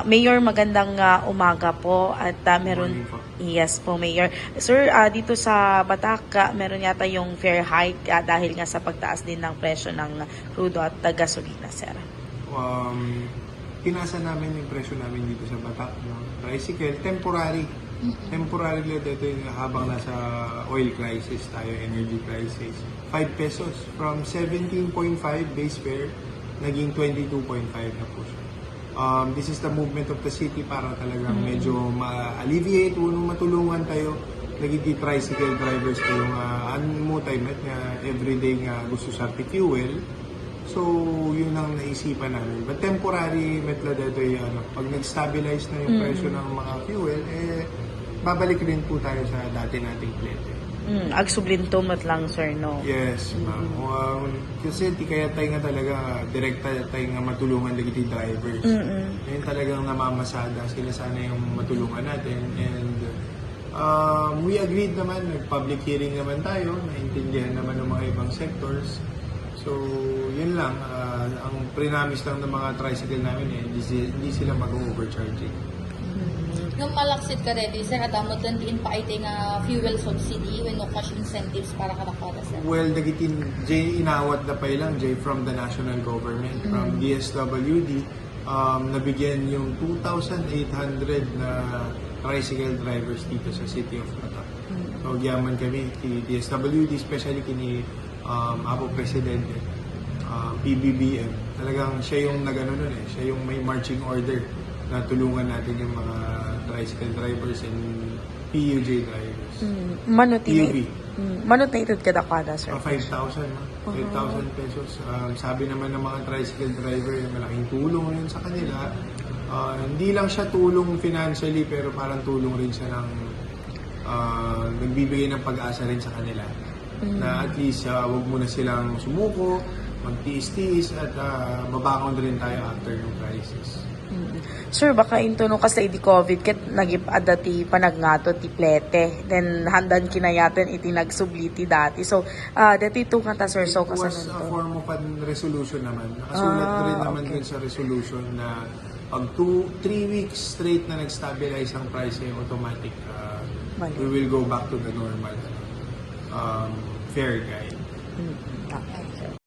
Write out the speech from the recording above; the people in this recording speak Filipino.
Mayor, magandang umaga po at meron. Morning po. Yes po, Mayor. Sir, dito sa Batak, meron yata yung fare hike dahil nga sa pagtaas din ng presyo ng crudo at gasolina, sir. Pinasa namin yung presyo namin dito sa Batak, no? Tricycle, temporary. Temporary lang dito yung habang nasa oil crisis tayo, energy crisis. 5 pesos from 17.5 base fare, naging 22.5 na po siya. This is the movement of the city para talagang medyo ma-alleviate, matulungan tayo. Naging tricycle drivers ko yung anmutay nga everyday nga gusto sa fuel. So, yun ang naisipan namin. But temporary, metla dito yung pag nag-stabilize na yung presyo ng mga fuel, babalik rin po tayo sa dati nating plete. Agsublintumot lang, sir, no? Yes, ma'am. Kasi di kaya tayo nga talaga direkta tayo nga matulungan dagiti drivers. Ngayon talagang namamasada sila sana yung matulungan natin. And we agreed naman, nag-public hearing naman tayo, naintindihan naman ng mga ibang sectors. So, yun lang. Ang prinamis lang ng mga tricycle namin, hindi sila mag-overcharging. Nung malaksit ka ready, sir, at amot lang din pa ite nga fuel subsidy when no cash incentives para kada sir? Well, dagitin, Jay, inawat na pa lang, Jay, from the national government, from DSWD, nabigyan yung 2,800 na tricycle drivers dito sa City of Batak. So, yaman kami, DSWD, especially kini Apo Presidente, PBBM. Talagang siya yung nagano nun siya yung may marching order na tulungan natin yung mga tricycle drivers and PUJ drivers. PUV. Manotated kada kada, sir? 5,000, 5,000 pesos. Sabi naman ng mga tricycle driver, malaking tulong yun sa kanila. Hindi lang siya tulong financially, pero parang tulong rin siya ng nagbibigay ng pag-asa rin sa kanila. Na at least wag muna silang sumuko, magtiis-tiis at babangon rin tayo after yung crisis. Sir, baka into no kasi di COVID ket nagip-ada ti panagnato ti plete. Then handan kinayatan iti nagsubliti dati. So, dati ito kanta, sir, so It was kasanon a to. form of a resolution naman. Nakasulat rin naman okay. dun sa resolution na pag 3 weeks straight na nag-stabilize ang price, automatic, we will go back to the normal fare guide. Okay.